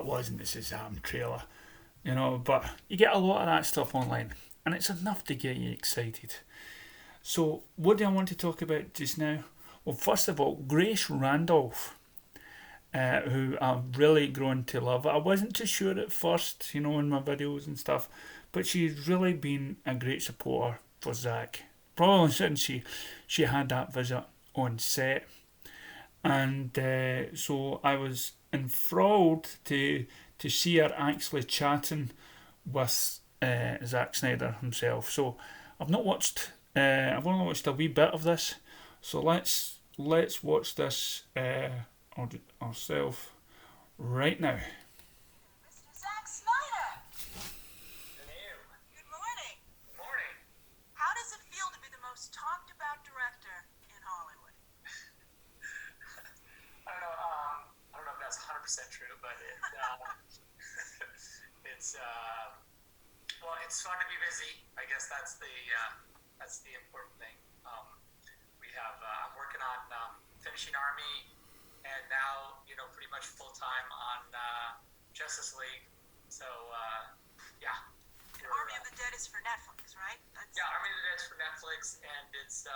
wasn't the Shazam trailer, but you get a lot of that stuff online, and it's enough to get you excited. So, what do I want to talk about just now? Well, first of all, Grace Randolph, who I've really grown to love. I wasn't too sure at first, in my videos and stuff, but she's really been a great supporter for Zack. Probably since she had that visit on set, and so I was enthralled to see her actually chatting with Zack Snyder himself. So I've not watched. I've only watched a wee bit of this. So let's watch this ourselves right now. Mr. Zack Snyder! Hello. Good morning. Good morning. How does it feel to be the most talked about director in Hollywood? I don't know if that's 100% true, but it's well, it's fun to be busy. I guess that's the important thing. I'm working on finishing Army, and now pretty much full time on Justice League. So yeah. And Army of the Dead is for Netflix, right? Yeah, Army of the Dead is for Netflix, and it's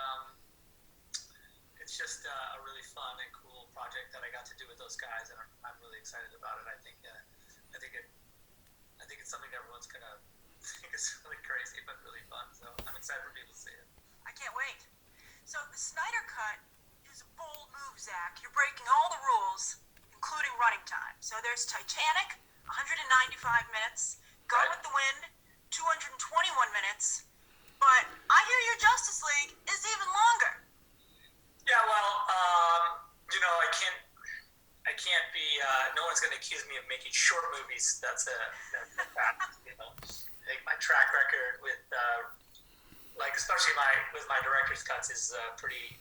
just a really fun and cool project that I got to do with those guys, and I'm really excited about it. I think it's something that everyone's gonna think is really crazy, but really fun. So I'm excited for people to see it. I can't wait. So the Snyder Cut is a bold move, Zack. You're breaking all the rules, including running time. So there's Titanic, 195 minutes, Gone Right. with the Wind, 221 minutes, but I hear your Justice League is even longer. Yeah, well, I can't be. No one's going to accuse me of making short movies. That's a fact. I think my track record with, especially with my director's cuts is pretty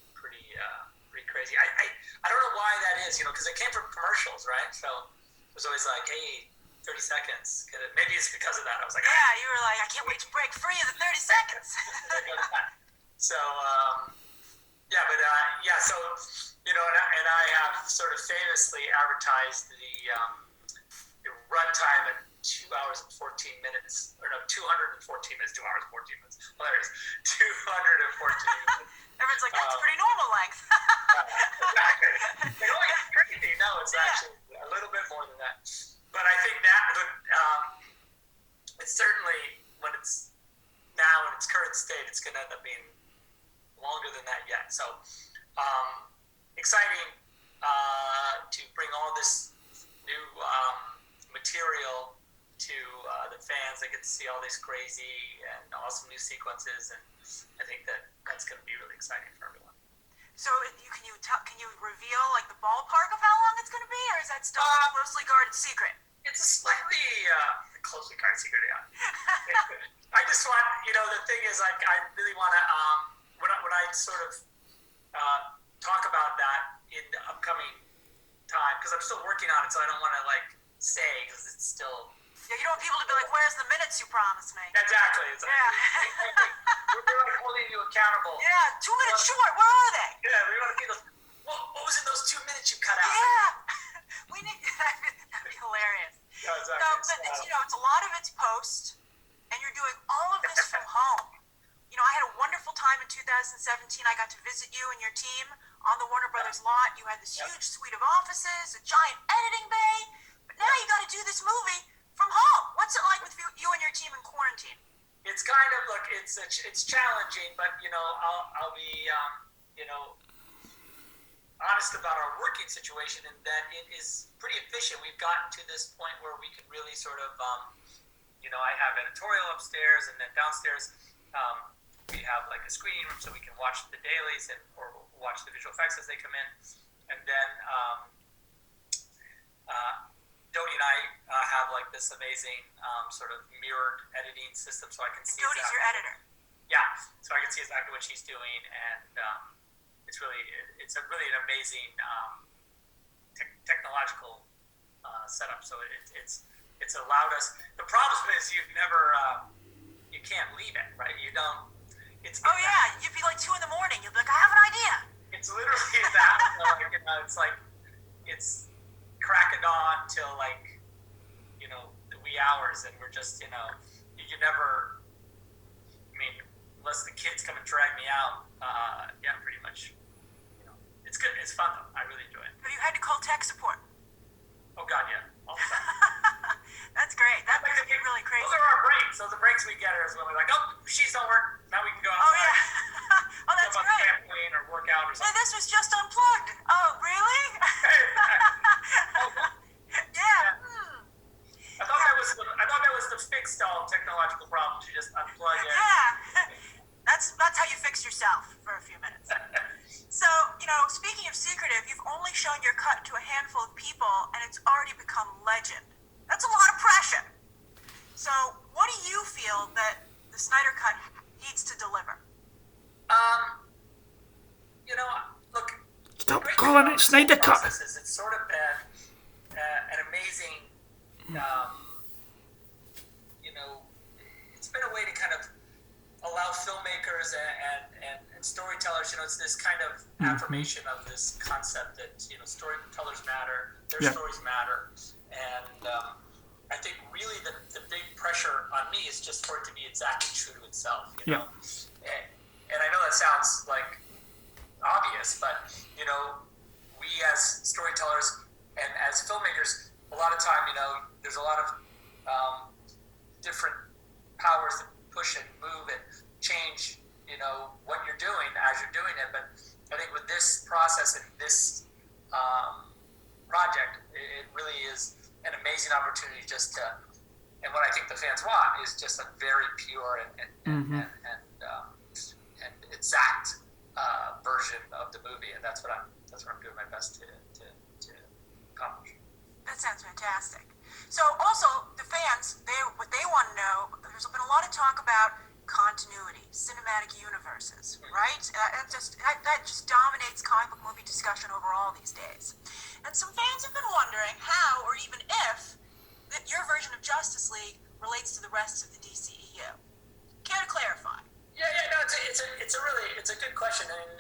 crazy. I don't know why that is. Because it came from commercials, right? So it was always like, hey, 30 seconds. Maybe it's because of that. I was like, Yeah, you were like, I can't wait to break free of the 30 seconds. So, yeah, but so and I have sort of famously advertised the runtime at 2 hours and 14 minutes, or no, 214 minutes, 2 hours and 14 minutes. Hilarious. 214 minutes. Everyone's like, that's pretty normal length. Exactly. Like, oh, yeah, crazy. No, it's actually a little bit more than that. But I think that it's certainly, when it's now in its current state, it's going to end up being longer than that yet. So, exciting to bring all this new material to the fans. They get to see all these crazy and awesome new sequences, and I think that's going to be really exciting for everyone. So can you reveal like the ballpark of how long it's going to be, or is that still a closely guarded secret? It's a slightly closely guarded secret, yeah. I just want, the thing is, like, I really want to, when I sort of talk about that in the upcoming time, because I'm still working on it, so I don't want to, say, because it's still... Yeah, you don't want people to be like, where's the minutes you promised me? Exactly. It's like, Yeah. we're holding you accountable. Yeah, 2 minutes short, where are they? Yeah, we want to see those... What was in those 2 minutes you cut out? Yeah. We need... That'd be hilarious. Yeah, exactly. No, but it's a lot of it's post, and you're doing all of this from home. I had a wonderful time in 2017. I got to visit you and your team on the Warner Brothers lot. You had this huge suite of offices, a giant editing bay, but now you got to do this movie from home. What's it like with you and your team in quarantine? It's kind of, look, it's challenging, but, I'll be, honest about our working situation, and that it is pretty efficient. We've gotten to this point where we can really sort of, I have editorial upstairs, and then downstairs we have like a screening room so we can watch the dailies or watch the visual effects as they come in. And then Dodie and I have like this amazing sort of mirrored editing system, so I can see. Dodie's your editor. Yeah, so I can see exactly what she's doing, and it's a really an amazing technological setup. So it's allowed us. The problem is you can't leave it, right? You don't. Yeah, you'd be like 2 a.m. You'd be like, I have an idea. It's literally that. It's like it's crack of dawn till just, you can never, unless the kids come and drag me out, pretty much, it's good. It's fun though. I really enjoy it. Have you had to call tech support? Oh God, yeah. All the time. That's great. That must be really crazy. Those are our breaks. Those are the breaks we get is when we're like, oh, she's don't work. Now we can go Oh, outside. yeah. Oh, that's go on great. trampoline or work out or Yeah, something. this was just unplugged. Oh, really? Yeah. I thought that was the fix to all technological problems. You just unplug it. Yeah. That's how you fix yourself for a few minutes. So, speaking of secretive, you've only shown your cut to a handful of people, and it's already become legend. That's a lot of pressure. So, what do you feel that the Snyder Cut needs to deliver? Look. Stop calling it Snyder Cut. It's sort of been an amazing, it's been a way to kind of allow filmmakers and storytellers, it's this kind of affirmation of this concept that, storytellers matter, their stories matter. And I think really the big pressure on me is just for it to be exactly true to itself, Yeah. And I know that sounds like obvious, but, we as storytellers and as filmmakers, a lot of time, there's a lot of different powers that push and move and change, what you're doing as you're doing it. But I think with this process and this project, it really is an amazing opportunity just to, and what I think the fans want is just a very pure and exact version of the movie, and that's what I'm doing my best to accomplish. That sounds fantastic. So, also, the fans, what they want to know, there's been a lot of talk about continuity, cinematic universes, right? That just dominates comic book movie discussion overall these days. And some fans have been wondering how, or even if, that your version of Justice League relates to the rest of the DCEU. Care to clarify? No, it's a good question. I mean,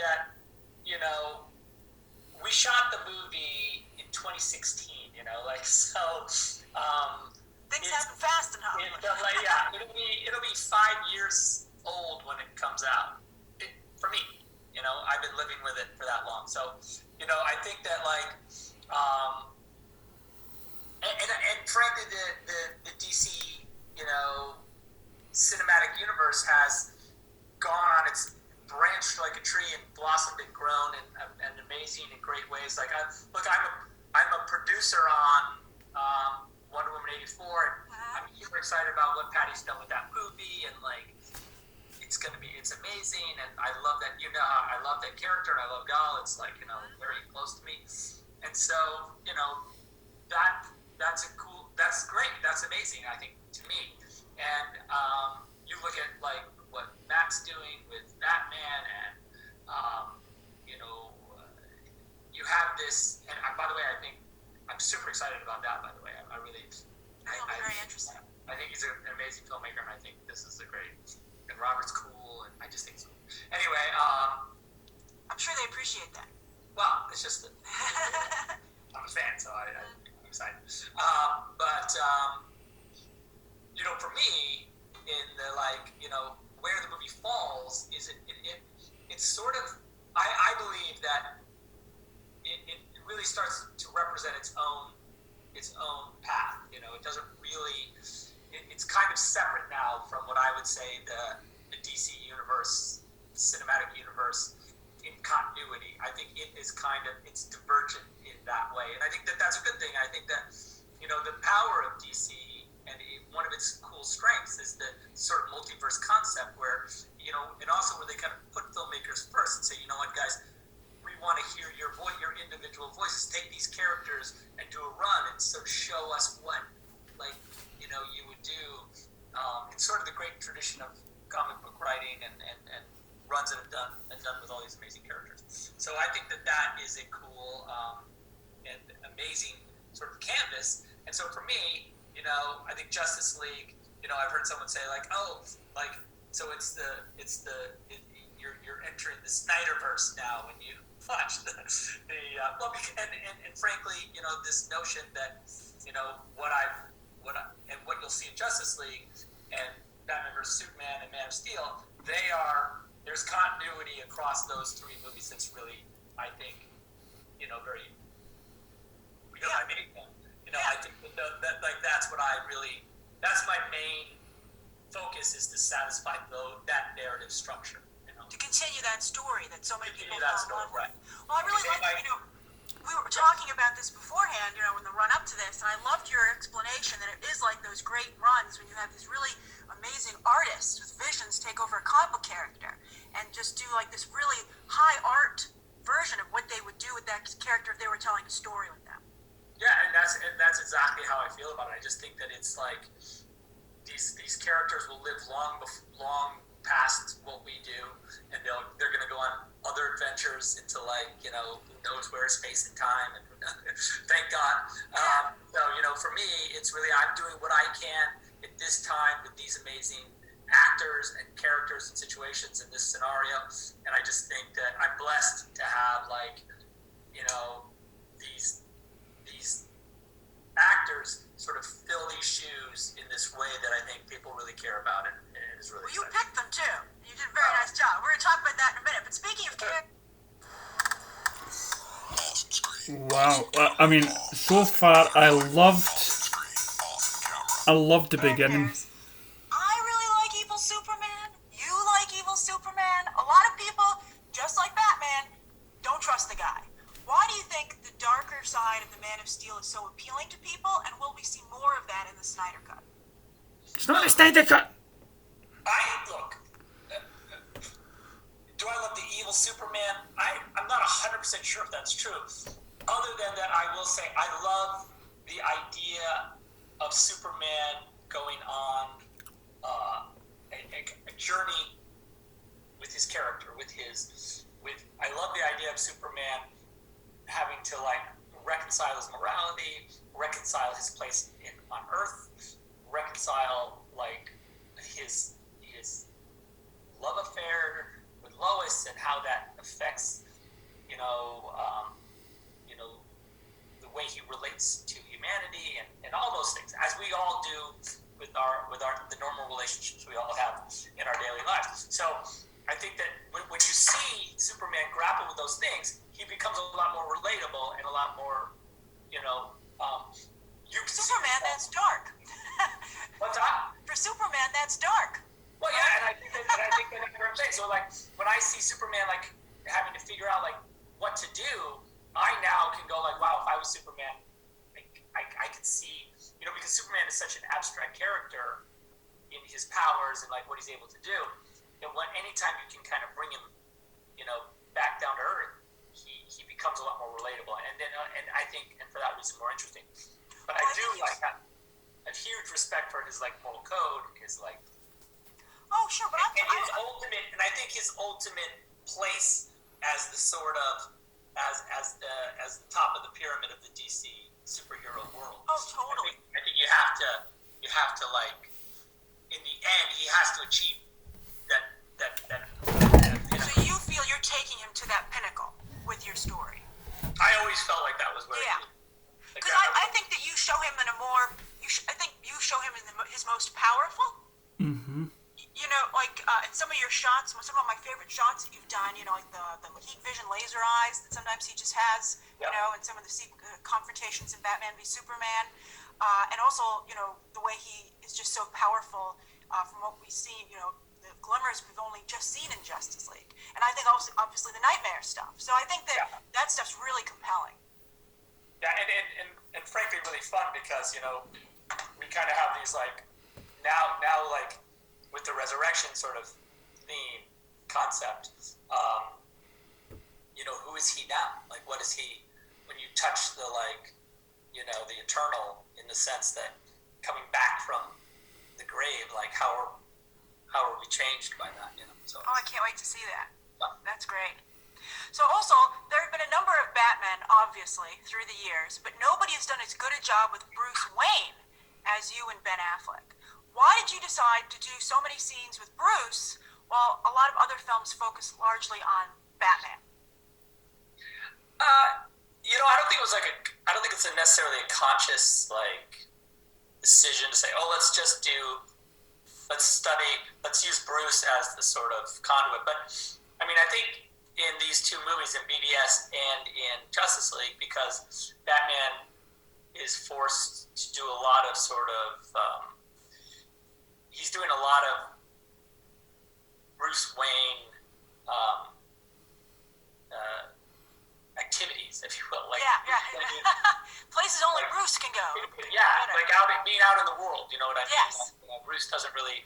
we shot the movie in 2016. Things happen fast enough. It'll be 5 years old when it comes out. For me, I've been living with it for that long. So, I think that and frankly, the DC, cinematic universe has gone on its branched like a tree and blossomed and grown in amazing and great ways. I'm a producer on Wonder Woman 84, and I'm super excited about what Patty's done with that movie, and it's amazing, and I love that, I love that character, and I love Gal. It's very close to me, and so that's great, that's amazing, I think, to me. And you look at what Matt's doing with Batman, and you have this, and by the way, I think I'm super excited about that. By the way, I really, Very interesting. I think he's an amazing filmmaker, and I think this is a great. And Robert's cool, and I just think so. Anyway, I'm sure they appreciate that. Well, it's just that I'm a fan, so I'm excited. For me, in the where the movie falls is it's sort of I believe that it really starts to represent its own path. It doesn't really. It's kind of separate now from what I would say the DC universe, cinematic universe in continuity. I think it's divergent in that way, and I think that's a good thing. I think that the power of DC and one of its cool strengths is the sort of multiverse concept where and also where they kind of put filmmakers first and say, what, guys, we want to hear your voice, your individual voices. Take these characters and do a run and sort of show us what you would do. It's sort of the great tradition of comic book writing and runs that have done with all these amazing characters. So I think that is a cool and amazing sort of canvas. And so for me, I think Justice League. I've heard someone say so you're entering the Snyderverse now when you watch and frankly, this notion that what what you'll see in Justice League and Batman vs Superman and Man of Steel, there's continuity across those three movies that's really, I think, very, amazing. I think that that's what that's my main focus, is to satisfy that narrative structure. To continue that story that so many people that fall in love with. right. Well, I really like, we were talking about this beforehand, in the run up to this, and I loved your explanation that it is like those great runs when you have these really amazing artists with visions take over a comic book character and just do like this really high art version of what they would do with that character if they were telling a story with them. Yeah, and that's exactly how I feel about it. I just think that it's like these characters will live long past what we do, and they're going to go on other adventures into who knows where, space and time, and thank God. So for me, it's really, I'm doing what I can at this time with these amazing actors and characters and situations in this scenario, and I just think that I'm blessed to have these actors sort of fill these shoes in this way that I think people really care about, and it is really. Well, you picked them too. You did a very nice job. We're going to talk about that in a minute. But speaking of characters. Wow. I mean, so far I loved the beginning. I really like Evil Superman. You like Evil Superman. A lot of people, just like Batman, don't trust the guy. Why do you think the darker side of the Man of Steel is so appealing to people, and will we see more of that in the Snyder Cut? It's not a Snyder Cut. Do I love the Evil Superman? I'm not 100% sure if that's true. Other than that, I will say I love the idea of Superman going on a journey with his character, I love the idea of Superman having to reconcile his morality, reconcile his place on Earth, reconcile his love affair with Lois, and how that affects the way he relates to humanity, and all those things, as we all do with the normal relationships we all have in our daily lives. So I think that when you see Superman grapple with those things, he becomes a lot more relatable and a lot more, Superman, that's dark. What's that? For Superman, that's dark. Well, yeah, and I think that's what I'm saying. So, when I see Superman, having to figure out, what to do, I now can go, wow, if I was Superman, I could see, because Superman is such an abstract character in his powers and, what he's able to do, and anytime you can kind of bring him, back down to earth, he becomes a lot more relatable, and I think, and for that reason, more interesting. But I do, have a huge respect for his, moral code, his, Oh, sure, but I think his ultimate place as the sort of as the top of the pyramid of the DC superhero world. Oh, totally. I think you have to in the end he has to achieve that. So you feel you're taking him to that pinnacle with your story? I always felt like that was where. Yeah. Because I think that you show him in a more. I think you show him in his most powerful. Mm-hmm. In some of your shots, some of my favorite shots that you've done, the heat vision laser eyes that sometimes he just has, yeah. And some of the confrontations in Batman v Superman, and also, the way he is just so powerful from what we've seen, the glimmers we've only just seen in Justice League. And I think obviously the Nightmare stuff. So I think that that stuff's really compelling. Yeah, and frankly really fun because, we kind of have these now with the resurrection sort of theme concept, who is he now? What is he, when you touch the the eternal, in the sense that coming back from the grave, how are we changed by that, So. Oh, I can't wait to see that. Yeah. That's great. So also, there have been a number of Batmen, obviously, through the years, but nobody has done as good a job with Bruce Wayne as you and Ben Affleck. Why did you decide to do so many scenes with Bruce while a lot of other films focus largely on Batman? I don't think it was I don't think it's necessarily a conscious decision to say, oh, let's use Bruce as the sort of conduit. But I mean, I think in these two movies, in BVS and in Justice League, because Batman is forced to do a lot of sort of he's doing a lot of Bruce Wayne activities, if you will. Like, places only Bruce can go. Yeah, like being out in the world, you know what I mean? Yes. Bruce doesn't really.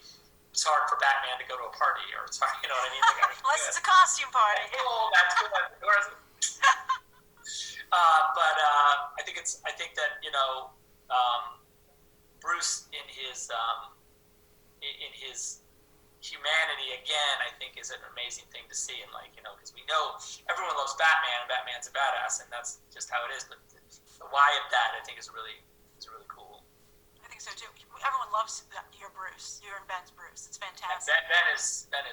It's hard for Batman to go to a party, or it's hard, you know what I mean? Like, unless it's a costume party. Oh, that's good. But I think that Bruce in his humanity again, I think is an amazing thing to see, and because we know everyone loves Batman, and Batman's a badass, and that's just how it is. But the why of that, I think, is really cool. I think so too. Everyone loves your Bruce, your and Ben's Bruce. It's fantastic. Ben is Ben.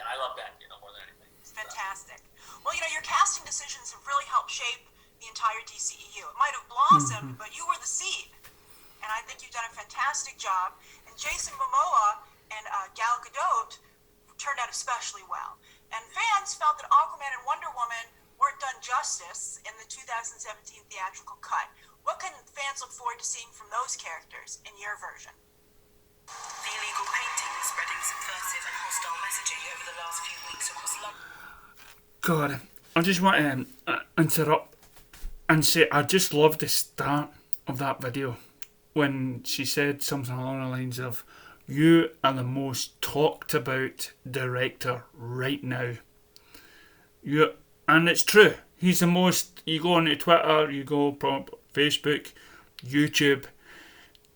I love Ben, more than anything. It's fantastic. Well, your casting decisions have really helped shape the entire DCEU. It might have blossomed, but you were the seed. And I think you've done a fantastic job. And Jason Momoa and Gal Gadot turned out especially well. And fans felt that Aquaman and Wonder Woman weren't done justice in the 2017 theatrical cut. What can fans look forward to seeing from those characters in your version? The illegal painting spreading subversive and hostile messaging over the last few weeks across London. God, I just want to interrupt and say I just love the start of that video when she said something along the lines of, "You are the most talked about director right now." And it's true. He's the most. You go onto Twitter, you go Facebook, YouTube,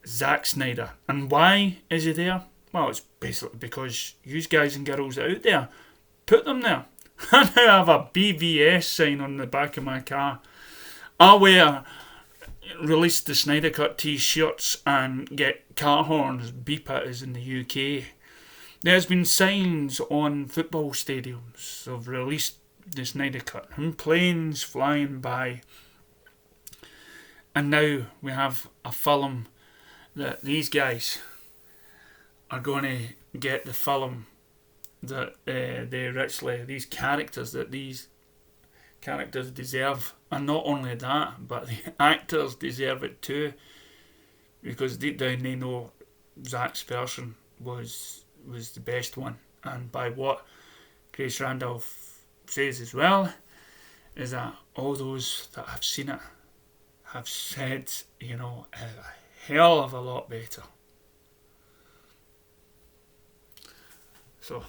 Zack Snyder. And why is he there? Well, it's basically because you guys and girls out there put them there. I now have a BVS sign on the back of my car. I release the Snyder Cut t-shirts and get car horns beep at us in the UK. There's been signs on football stadiums of released the Snyder Cut and planes flying by. And now we have a film that these guys are going to get the film that these characters deserve. And not only that, but the actors deserve it too. Because deep down they know Zack's version was the best one. And by what Grace Randolph says as well, is that all those that have seen it have said, a hell of a lot better. So.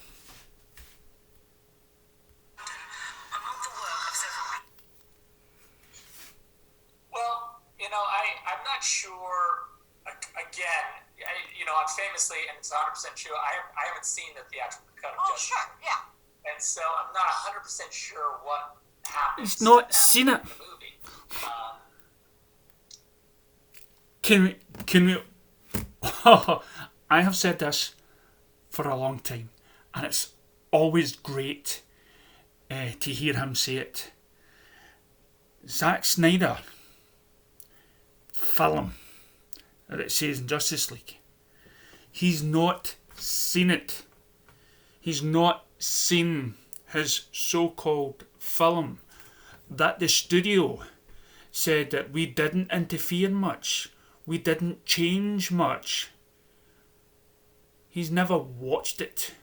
Well, I'm not sure. Again, I'm famously, and it's 100% true. I haven't seen the theatrical cut of Justice. Sure, yeah. And so I'm not 100% sure what happens. He's not seen it. In the movie. Can we? I have said this for a long time, and it's always great to hear him say it. Zack Snyder film that it says in Justice League. He's not seen it. He's not seen his so-called film that the studio said that we didn't interfere much. We didn't change much. He's never watched it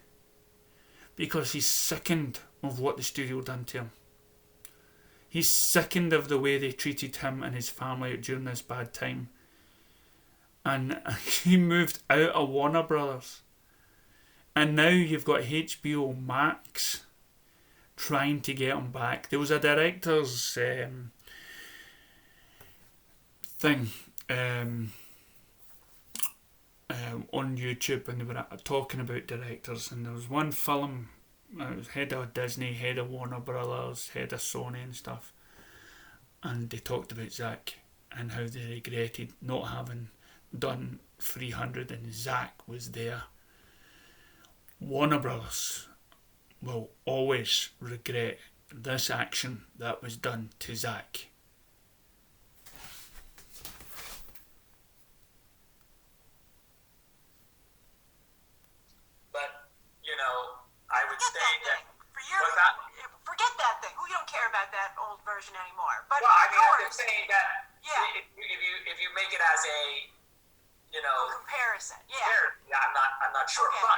because he's sickened of what the studio done to him. He's sickened of the way they treated him and his family during this bad time. And he moved out of Warner Brothers. And now you've got HBO Max trying to get him back. There was a director's thing on YouTube, and they were talking about directors, and there was one film, it was head of Disney, head of Warner Brothers, head of Sony and stuff, and they talked about Zack and how they regretted not having done 300, and Zack was there. Warner Brothers will always regret this action that was done to Zack. What's that? Forget that thing. We don't care about that old version anymore. But Well, I mean, I'm yours, just saying that yeah, if you make it as a, you know, comparison. Yeah. yeah, I'm not sure, Okay. but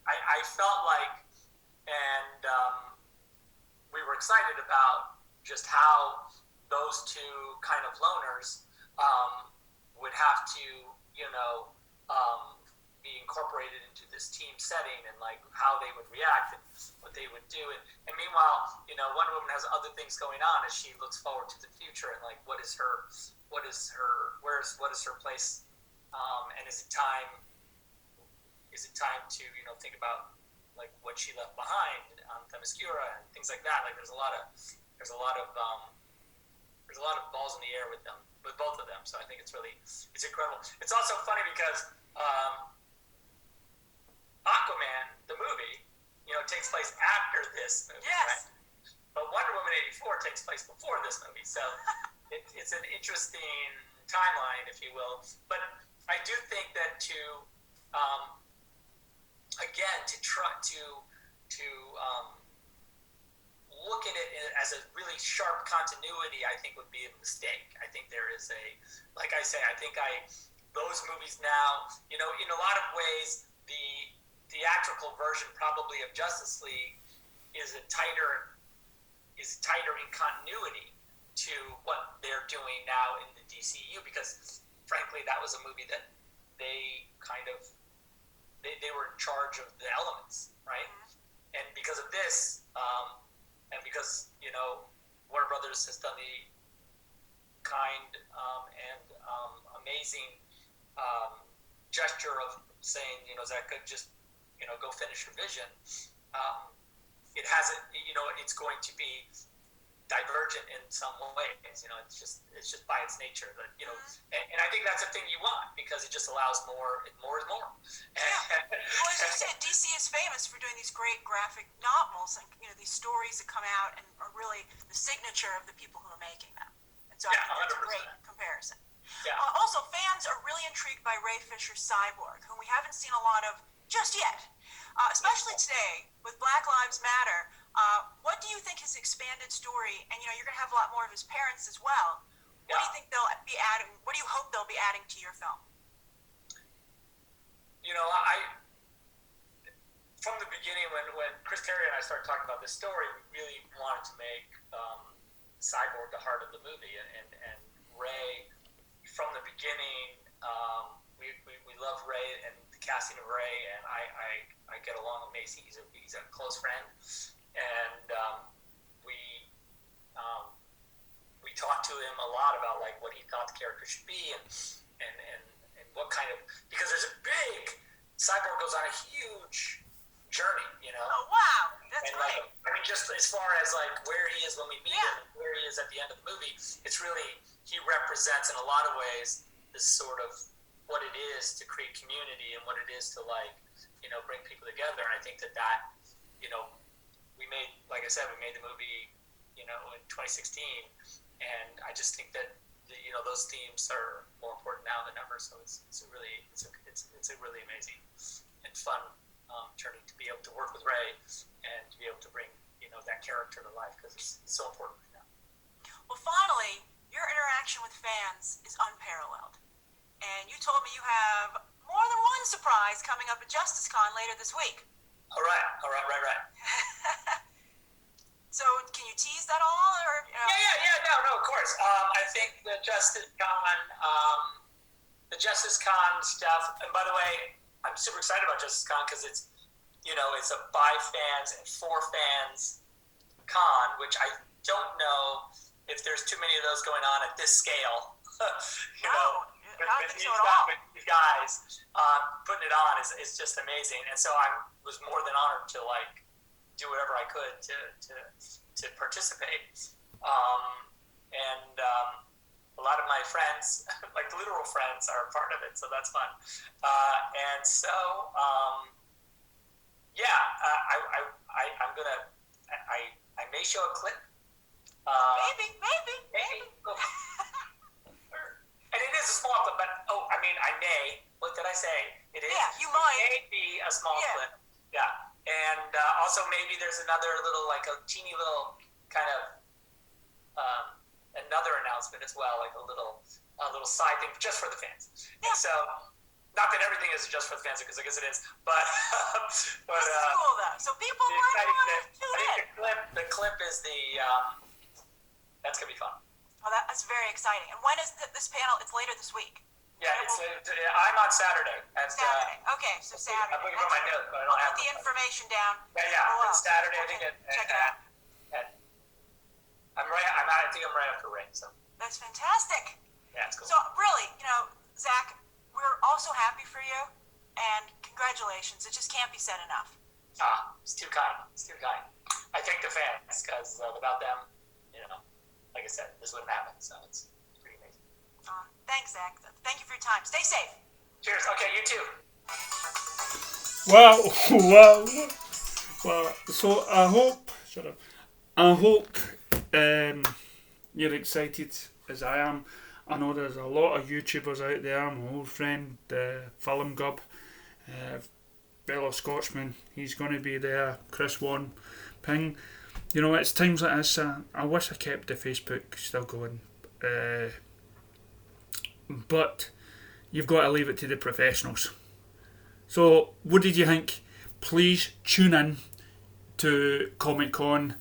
I felt like, and we were excited about just how those two kind of loners would have to, you know, be incorporated into this team setting, and like how they would react and what they would do. And meanwhile, you know, Wonder Woman has other things going on as she looks forward to the future, and like what is her place, and is it time to, you know, think about like what she left behind on Themyscira and things like that. Like there's a lot of balls in the air with both of them. So I think it's incredible. It's also funny because Aquaman, the movie, you know, takes place after this movie, Yes. right? But Wonder Woman '84 takes place before this movie, so it's an interesting timeline, if you will. But I do think that again, to try to look at it as a really sharp continuity, I think would be a mistake. I think there is like I say, I think those movies now, you know, in a lot of ways, the theatrical version probably of Justice League is tighter in continuity to what they're doing now in the DCU, because frankly, that was a movie that they were in charge of the elements, right? Mm-hmm. And because of this, and because, you know, Warner Brothers has done the kind and amazing gesture of saying, you know, Zack, just, you know, go finish your vision. It hasn't, you know, it's going to be divergent in some ways. You know, it's just by its nature that, you know, and I think that's a thing you want, because it just allows more is more. Yeah. Well, as you said, DC is famous for doing these great graphic novels, and, you know, these stories that come out and are really the signature of the people who are making them. And so I think that's a great comparison. Yeah. Also, fans are really intrigued by Ray Fisher Cyborg, whom we haven't seen a lot of just yet, especially today with Black Lives Matter. What do you think his expanded story, and, you know, you're going to have a lot more of his parents as well. What do you think they'll be adding? What do you hope they'll be adding to your film? You know, from the beginning, when Chris Terry and I started talking about this story, we really wanted to make Cyborg the heart of the movie, and Ray, from the beginning, we love Ray and the casting of Ray, and I get along with Macy. He's a close friend, and we talked to him a lot about like what he thought the character should be, and what kind of, because there's a big, Cyborg goes on a huge journey, you know. Oh, wow, that's and right. Like, I mean, just as far as like where he is when we meet him, and where he is at the end of the movie, it's really, he represents in a lot of ways this sort of what it is to create community, and what it is to, like, you know, bring people together. And I think that you know, we made the movie, you know, in 2016, and I just think that you know, those themes are more important now than ever. So it's a really amazing and fun journey to be able to work with Ray and to be able to bring, you know, that character to life, because it's so important right now. Well, finally, your interaction with fans is unparalleled. And you told me you have more than one surprise coming up at JusticeCon later this week. All right. So, can you tease that all, or? You know? Yeah. No, of course. I think the JusticeCon stuff. And by the way, I'm super excited about JusticeCon because it's, you know, it's a by fans and for fans con, which I don't know if there's too many of those going on at this scale. You know, with these guys putting it on is just amazing. And so I was more than honored to, like, do whatever I could to participate. And a lot of my friends, like the literal friends, are part of it, so that's fun. And so, I may show a clip. Maybe. And it is a small clip, but I may. What did I say? It is. Yeah, you might. It may be a small clip. Yeah. And Also, maybe there's another little, like a teeny little kind of another announcement as well, like a little side thing just for the fans. Yeah. And so, not that everything is just for the fans, because I guess it is, but this is cool though. So people might want to tune in. The clip is that's gonna be fun. Oh, that's very exciting. And when is this panel? It's later this week. Yeah, I'm on Saturday. Saturday. Okay, so Saturday. I'm looking for my notes, but I don't I'll have put the information down. Yeah, it's Saturday. I think check it out. I think I'm right after Ray. So That's fantastic. yeah, it's cool. So really, Zach, we're also happy for you, and congratulations. It just can't be said enough. It's too kind. I thank the fans, because without them, like I said, this wouldn't happen. So it's pretty amazing. Thanks, Zach. Thank you for your time. Stay safe. Cheers. Okay, you too. Well. So I hope. Shut up. I hope you're excited as I am. I know there's a lot of YouTubers out there. My old friend, Film Gub, fellow Scotsman, he's going to be there. Chris Wan, Ping. It's times like this. I wish I kept the Facebook still going. But you've got to leave it to the professionals. So, what did you think? Please tune in to Comic Con.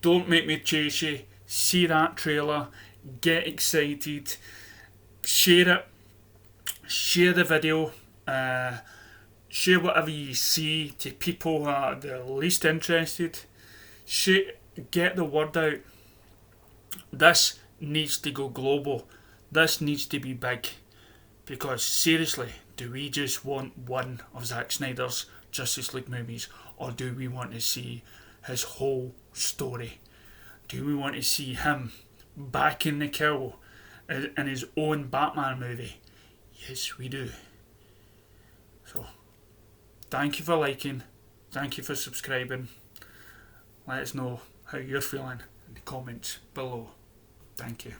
Don't make me chase you. See that trailer. Get excited. Share it. Share the video. Share whatever you see to people who are the least interested. Get the word out. This needs to go global. This needs to be big. Because seriously, do we just want one of Zack Snyder's Justice League movies, or do we want to see his whole story? Do we want to see him back in the kill in his own Batman movie? Yes, we do. So, thank you for liking. Thank you for subscribing. Let us know how you're feeling in the comments below. Thank you.